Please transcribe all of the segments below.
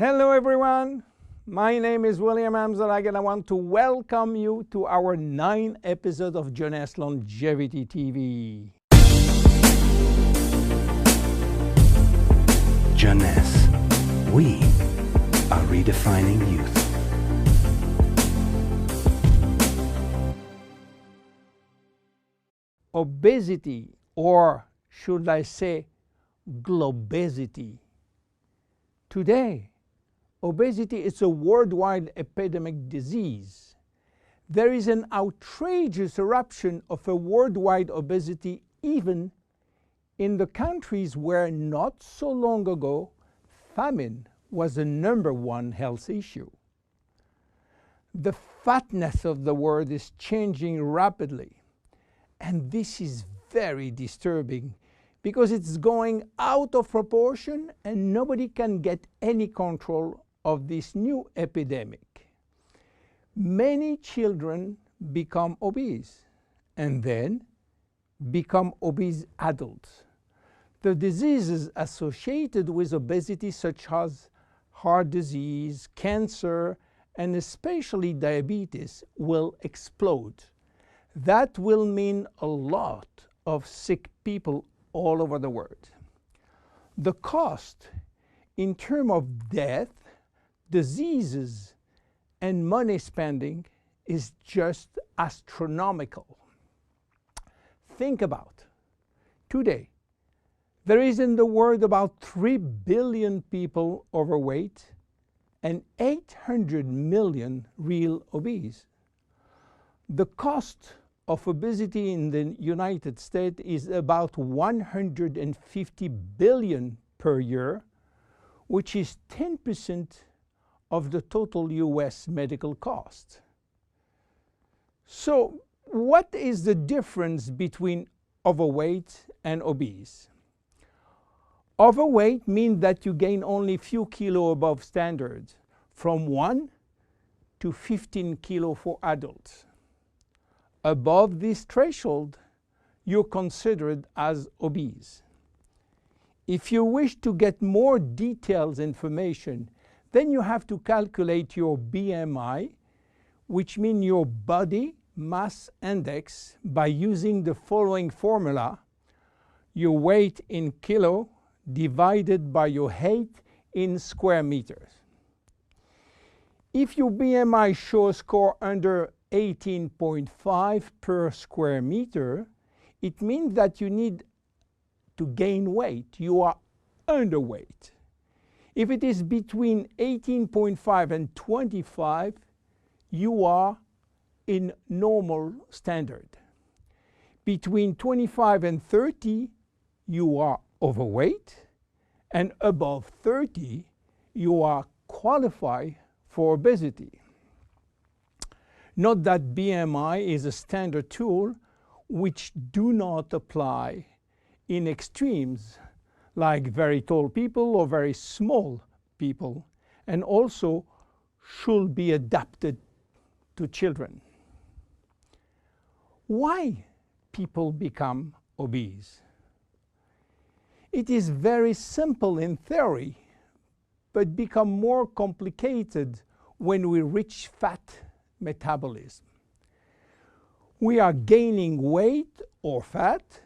Hello everyone, my name is William Amzallag and I want to welcome you to our 9th episode of Jeunesse Longevity TV. Jeunesse, we are redefining youth. Obesity, or should I say globesity. Today, obesity is a worldwide epidemic disease. There is an outrageous eruption of a worldwide obesity even in the countries where not so long ago famine was the #1 health issue. The fatness of the world is changing rapidly, and this is very disturbing because it's going out of proportion and nobody can get any control of this new epidemic. Many children become obese and then become obese adults. The diseases associated with obesity, such as heart disease, cancer, and especially diabetes, will explode. That will mean a lot of sick people all over the world. The cost in terms of death, diseases, and money spending is just astronomical. Think about today. There is in the world about 3 billion people overweight and 800 million real obese. The cost of obesity in the United States is about 150 billion per year, which is 10% of the total US medical cost. So what is the difference between overweight and obese? Overweight means that you gain only few kilos above standard, from 1 to 15 kilos for adults. Above this threshold, you're considered as obese. If you wish to get more detailed information, then you have to calculate your BMI, which means your body mass index, by using the following formula: your weight in kilo divided by your height in square meters. If your BMI shows score under 18.5 per square meter, it means that you need to gain weight. You are underweight. If it is between 18.5 and 25, you are in normal standard. Between 25 and 30, you are overweight, and above 30, you are qualified for obesity. Note that BMI is a standard tool which do not apply in extremes like very tall people or very small people, and also should be adapted to children. Why people become obese? It is very simple in theory, but become more complicated when we reach fat metabolism. We are gaining weight or fat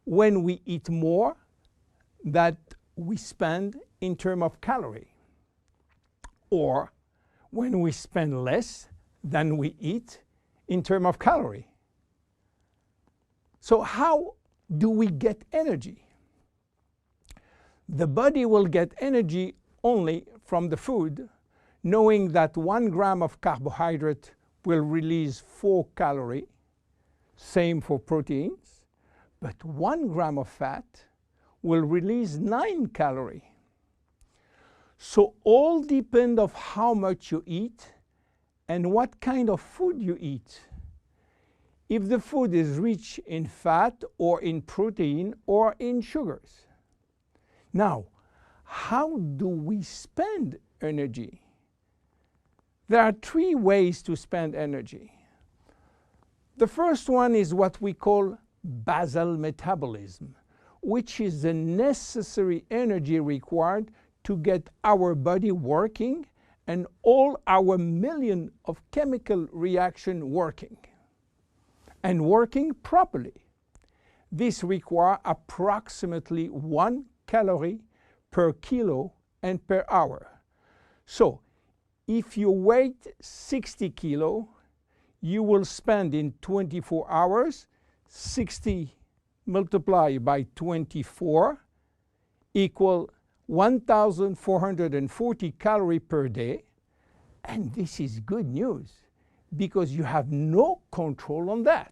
when we eat more than we spend in terms of calorie, or when we spend less than we eat in terms of calorie. So how do we get energy? The body will get energy only from the food, knowing that 1 gram of carbohydrate will release 4 calories, same for proteins, but 1 gram of fat will release 9 calories. So all depend on how much you eat and what kind of food you eat. If the food is rich in fat or in protein or in sugars. Now, how do we spend energy? There are 3 ways to spend energy. The first one is what we call basal metabolism, which is the necessary energy required to get our body working and all our million of chemical reaction working and working properly. This requires approximately 1 calorie per kilo and per hour. So if you weigh 60 kilo, you will spend in 24 hours 60 multiplied by 24 equal 1,440 calories per day. And this is good news because you have no control on that.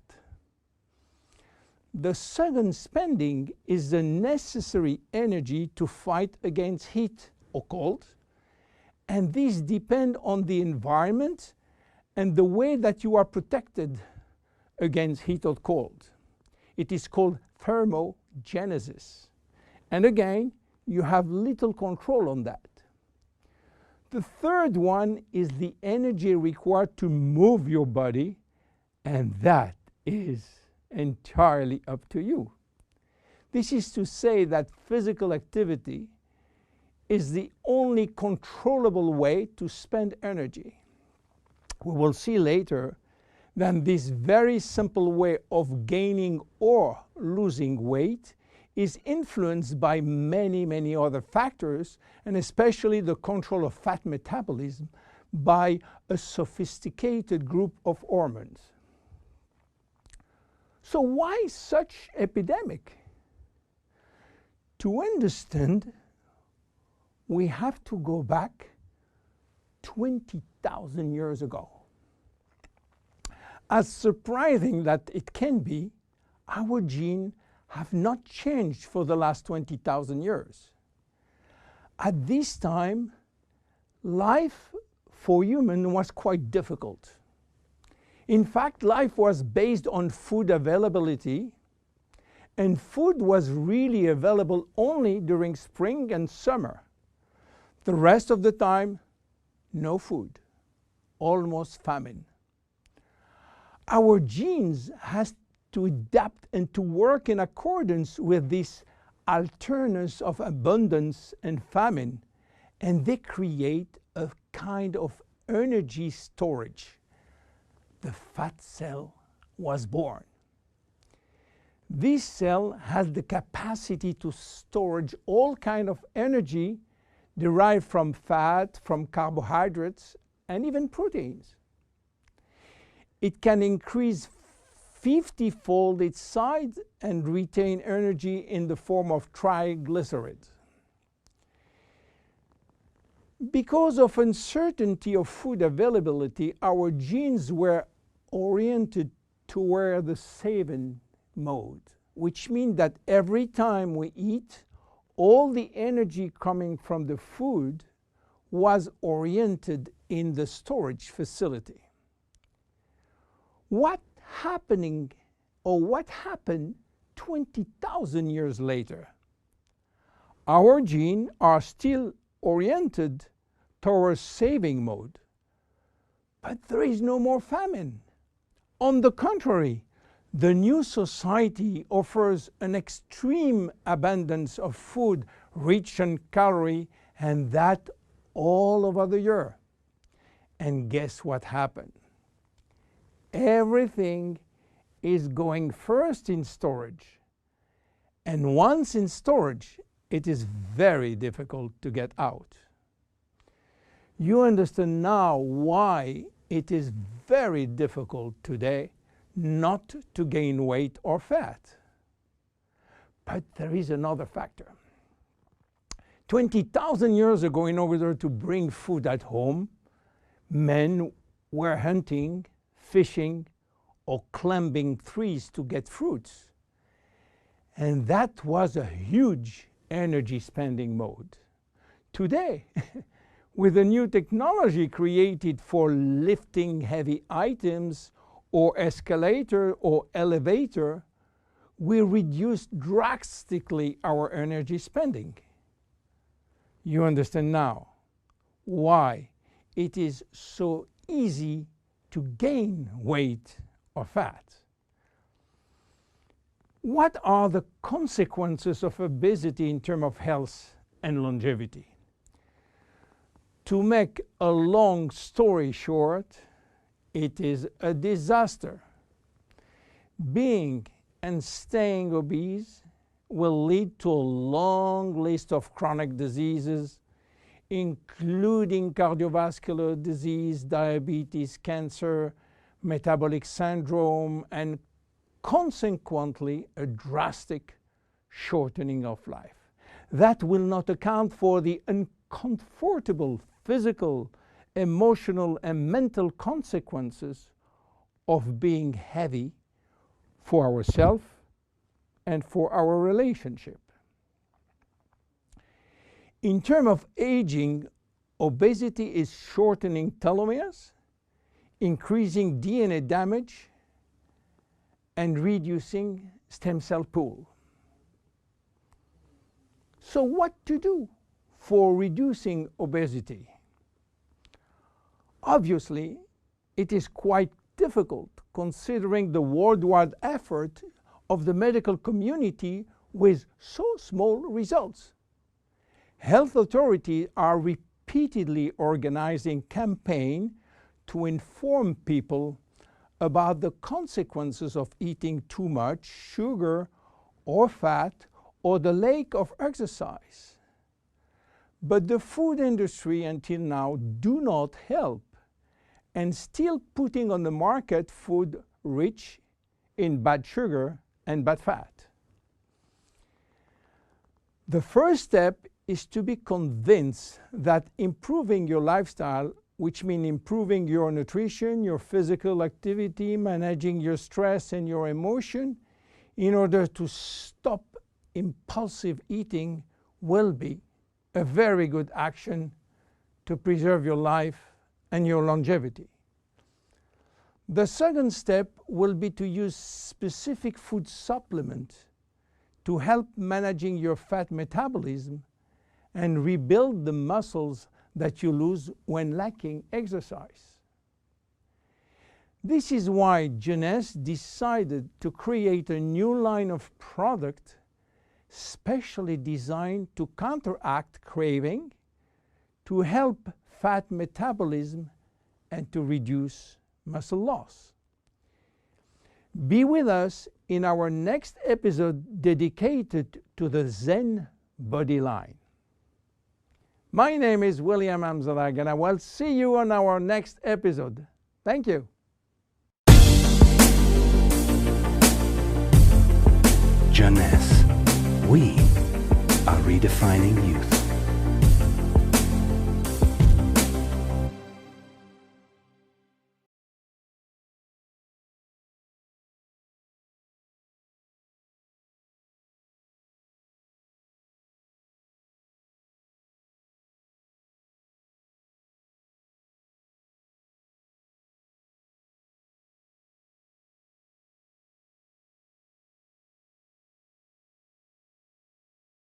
The second spending is the necessary energy to fight against heat or cold. And these depend on the environment and the way that you are protected against heat or cold. It is called thermogenesis. And again, you have little control on that. The third one is the energy required to move your body, and that is entirely up to you. This is to say that physical activity is the only controllable way to spend energy. We will see later that this very simple way of gaining or losing weight is influenced by many, many other factors, and especially the control of fat metabolism by a sophisticated group of hormones. So why such epidemic? To understand, we have to go back 20,000 years ago. As surprising that it can be, our genes have not changed for the last 20,000 years. At this time, life for humans was quite difficult. In fact, life was based on food availability, and food was really available only during spring and summer. The rest of the time, no food, almost famine. Our genes has to adapt and to work in accordance with this alternance of abundance and famine, and they create a kind of energy storage. The fat cell was born. This cell has the capacity to storage all kind of energy derived from fat, from carbohydrates, and even proteins. It can increase 50-fold its size and retain energy in the form of triglycerides. Because of uncertainty of food availability, our genes were oriented toward the saving mode, which means that every time we eat, all the energy coming from the food was oriented in the storage facility. What happened 20,000 years later? Our genes are still oriented towards saving mode, but there is no more famine. On the contrary, the new society offers an extreme abundance of food rich in calories, and that all over the year. And guess what happened? Everything is going first in storage. And once in storage, it is very difficult to get out. You understand now why it is very difficult today not to gain weight or fat. But there is another factor. 20,000 years ago, in order to bring food at home, men were hunting, fishing, or climbing trees to get fruits. And that was a huge energy spending mode. Today, with the new technology created for lifting heavy items or escalator or elevator, we reduce drastically our energy spending. You understand now why it is so easy to gain weight or fat. What are the consequences of obesity in terms of health and longevity? To make a long story short, it is a disaster. Being and staying obese will lead to a long list of chronic diseases, including cardiovascular disease, diabetes, cancer, metabolic syndrome, and consequently a drastic shortening of life. That will not account for the uncomfortable physical, emotional, and mental consequences of being heavy for ourselves and for our relationship. In terms of aging, obesity is shortening telomeres, increasing DNA damage, and reducing stem cell pool. So what to do for reducing obesity? Obviously, it is quite difficult considering the worldwide effort of the medical community with so small results. Health authorities are repeatedly organizing campaigns to inform people about the consequences of eating too much sugar or fat or the lack of exercise. But the food industry until now do not help and still putting on the market food rich in bad sugar and bad fat. The first step is to be convinced that improving your lifestyle, which means improving your nutrition, your physical activity, managing your stress and your emotion, in order to stop impulsive eating, will be a very good action to preserve your life and your longevity. The second step will be to use specific food supplements to help managing your fat metabolism and rebuild the muscles that you lose when lacking exercise. This is why Jeunesse decided to create a new line of product specially designed to counteract craving, to help fat metabolism, and to reduce muscle loss. Be with us in our next episode dedicated to the Zen Bodi line. My name is William Amzallag, and I will see you on our next episode. Thank you. Jeunesse. We are redefining youth.